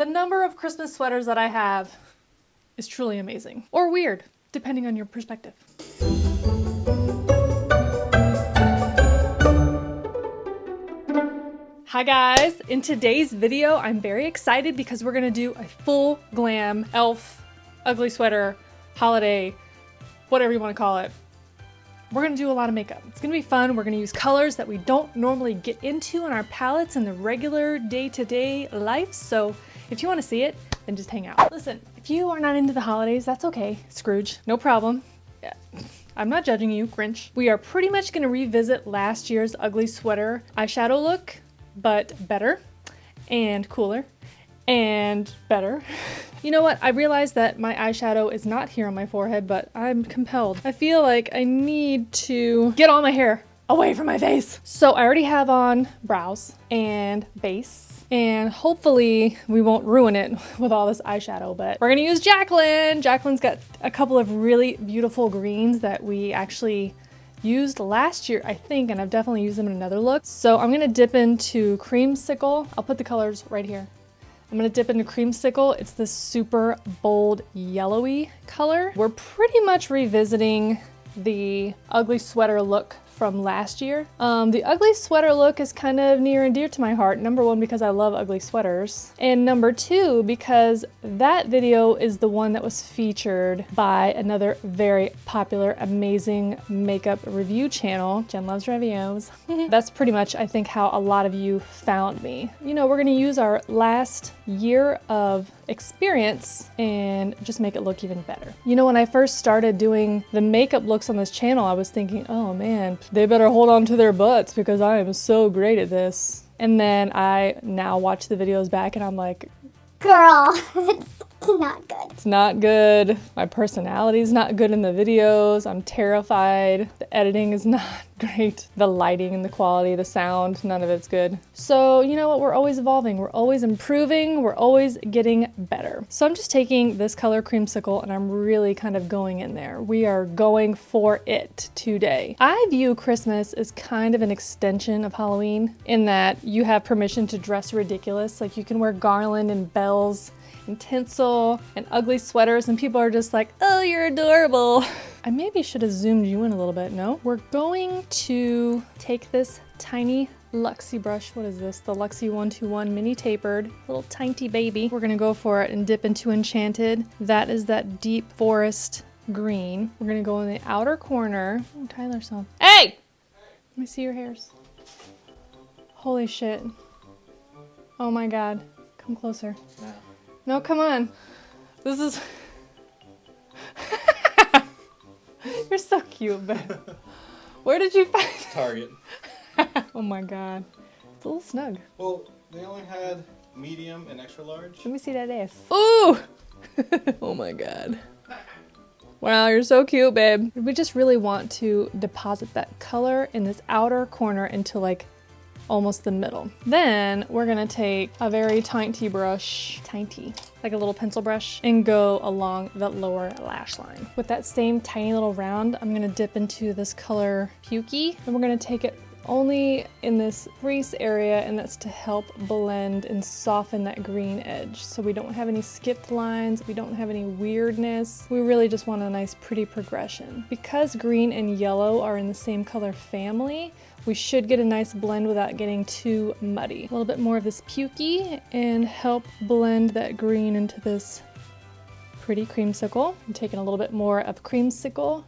The number of Christmas sweaters that I have is truly amazing. Or weird, depending on your perspective. Hi guys, in today's video, I'm very excited because we're gonna do a full glam elf, ugly sweater, holiday, whatever you wanna call it. We're gonna do a lot of makeup. It's gonna be fun. We're gonna use colors that we don't normally get into on our palettes in the regular day-to-day life. So if you wanna see it, then just hang out. Listen, if you are not into the holidays, that's okay. Scrooge, no problem. Yeah. I'm not judging you, Grinch. We are pretty much gonna revisit last year's ugly sweater eyeshadow look, but better and cooler and better. You know what? I realized that my eyeshadow is not here on my forehead, but I'm compelled. I feel like I need to get all my hair away from my face. So I already have on brows and base, and hopefully we won't ruin it with all this eyeshadow, but we're gonna use Jaclyn. Jaclyn's got a couple of really beautiful greens that we actually used last year, I think, and I've definitely used them in another look. So I'm gonna dip into Creamsicle. I'll put the colors right here. I'm gonna dip into Creamsicle. It's this super bold yellowy color. We're pretty much revisiting the ugly sweater look from last year. The ugly sweater look is kind of near and dear to my heart. Number one, because I love ugly sweaters. And number two, because that video is the one that was featured by another very popular, amazing makeup review channel, Jen Loves Reviews. That's pretty much, I think, how a lot of you found me. You know, we're gonna use our last year of experience and just make it look even better. You know, when I first started doing the makeup looks on this channel, I was thinking, oh man, they better hold on to their butts because I am so great at this. And then I now watch the videos back and I'm like, girl, it's not good. It's not good. My personality is not good in the videos. I'm terrified. The editing is not great. The lighting and the quality, the sound, none of it's good. So you know what? We're always evolving. We're always improving. We're always getting better. So I'm just taking this color Creamsicle and I'm really kind of going in there. We are going for it today. I view Christmas as kind of an extension of Halloween in that you have permission to dress ridiculous. Like you can wear garland and bells and tinsel and ugly sweaters and people are just like, oh, you're adorable. I maybe should have zoomed you in a little bit, no? We're going to take this tiny Luxe brush. What is this? The Luxe 121 mini tapered, little tiny baby. We're gonna go for it and dip into Enchanted. That is that deep forest green. We're gonna go in the outer corner. Oh, Tyler's on. Hey! Let me see your hairs. Holy shit. Oh my God. Come closer. Yeah. No, come on. This is... You're so cute, babe. Where did you find it? Target. Oh my God. It's a little snug. Well, they only had medium and extra large. Let me see that ass. Ooh! Oh my God. Wow, you're so cute, babe. We just really want to deposit that color in this outer corner into like almost the middle. Then we're gonna take a very tiny brush, tiny, like a little pencil brush, and go along the lower lash line. With that same tiny little round, I'm gonna dip into this color Pukey, and we're gonna take it only in this crease area, and that's to help blend and soften that green edge. So we don't have any skipped lines, we don't have any weirdness. We really just want a nice pretty progression. Because green and yellow are in the same color family, we should get a nice blend without getting too muddy. A little bit more of this Pukey and help blend that green into this pretty Creamsicle. I'm taking a little bit more of Creamsicle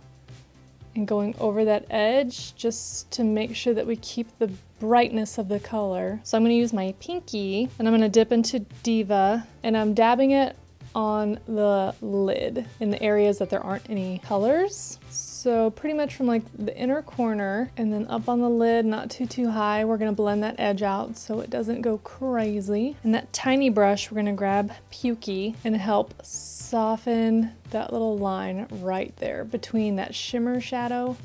and going over that edge just to make sure that we keep the brightness of the color. So I'm gonna use my pinky and I'm gonna dip into Diva and I'm dabbing it on the lid in the areas that there aren't any colors. So pretty much from like the inner corner and then up on the lid, not too high. We're gonna blend that edge out so it doesn't go crazy. And that tiny brush, we're gonna grab Pukey and help soften that little line right there between that shimmer shadow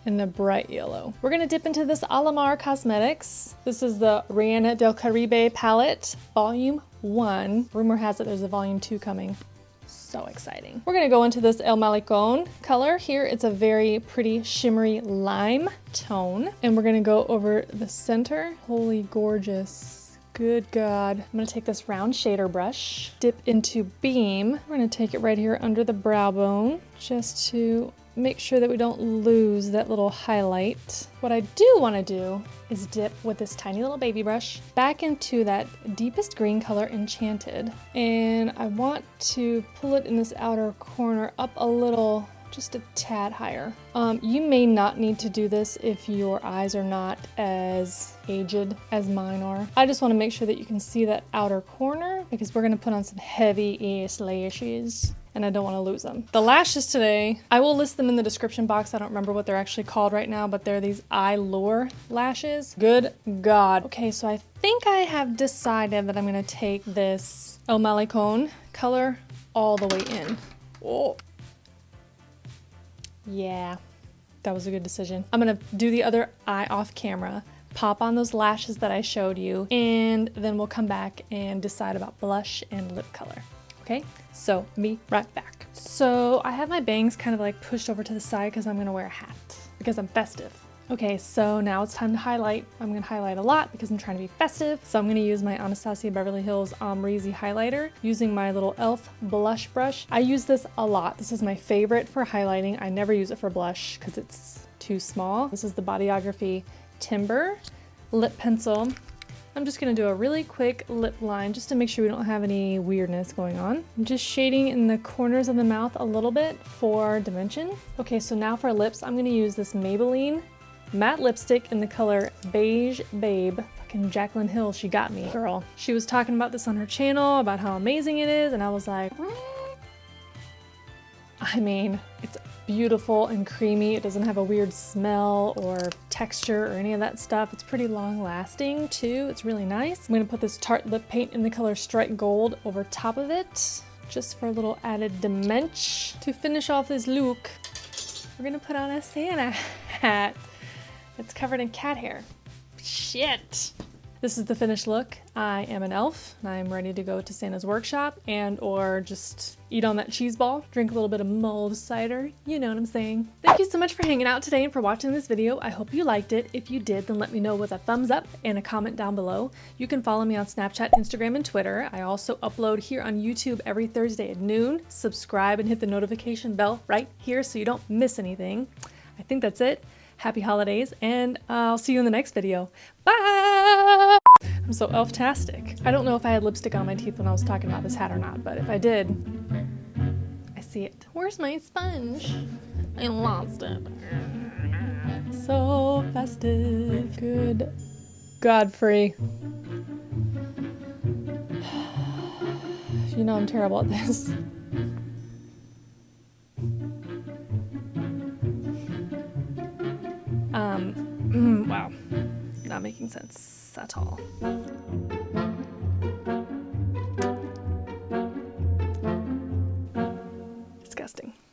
and the bright yellow. We're gonna dip into this Alamar Cosmetics. This is the Reina del Caribe palette, volume 1. Rumor has it there's a volume 2 coming. So exciting. We're gonna go into this El Malecon color. Here it's a very pretty shimmery lime tone. And we're gonna go over the center. Holy gorgeous Good God. I'm gonna take this round shader brush, dip into Beam. We're gonna take it right here under the brow bone just to make sure that we don't lose that little highlight. What I do wanna do is dip with this tiny little baby brush back into that deepest green color, Enchanted. And I want to pull it in this outer corner up a little, just a tad higher. You may not need to do this if your eyes are not as aged as mine are. I just want to make sure that you can see that outer corner because we're going to put on some heavy ass lashes and I don't want to lose them. The lashes today, I will list them in the description box. I don't remember what they're actually called right now, but they're these Eyelure lashes. Good God. Okay, so I think I have decided that I'm going to take this El Malecón color all the way in. Oh. Yeah, that was a good decision. I'm gonna do the other eye off camera, pop on those lashes that I showed you, and then we'll come back and decide about blush and lip color. Okay, so me right back. So I have my bangs kind of like pushed over to the side because I'm gonna wear a hat because I'm festive. Okay, so now it's time to highlight. I'm gonna highlight a lot because I'm trying to be festive. So I'm gonna use my Anastasia Beverly Hills Amrezy highlighter using my little e.l.f. blush brush. I use this a lot. This is my favorite for highlighting. I never use it for blush because it's too small. This is the Bodyography Timber lip pencil. I'm just gonna do a really quick lip line just to make sure we don't have any weirdness going on. I'm just shading in the corners of the mouth a little bit for dimension. Okay, so now for lips, I'm gonna use this Maybelline matte lipstick in the color Beige Babe. Fucking Jaclyn Hill, she got me, girl. She was talking about this on her channel, about how amazing it is, and I was like, I mean, it's beautiful and creamy. It doesn't have a weird smell or texture or any of that stuff. It's pretty long lasting too. It's really nice. I'm gonna put this Tarte lip paint in the color Strike Gold over top of it, just for a little added dimension. To finish off this look, we're gonna put on a Santa hat. It's covered in cat hair. Shit. This is the finished look. I am an elf and I'm ready to go to Santa's workshop and or just eat on that cheese ball, drink a little bit of mulled cider. You know what I'm saying. Thank you so much for hanging out today and for watching this video. I hope you liked it. If you did, then let me know with a thumbs up and a comment down below. You can follow me on Snapchat, Instagram, and Twitter. I also upload here on YouTube every Thursday at noon. Subscribe and hit the notification bell right here so you don't miss anything. I think that's it. Happy holidays, and I'll see you in the next video. Bye! I'm so elf-tastic. I don't know if I had lipstick on my teeth when I was talking about this hat or not, but if I did, I see it. Where's my sponge? I lost it. So festive. Good Godfrey. You know I'm terrible at this. Wow, not making sense at all. Disgusting.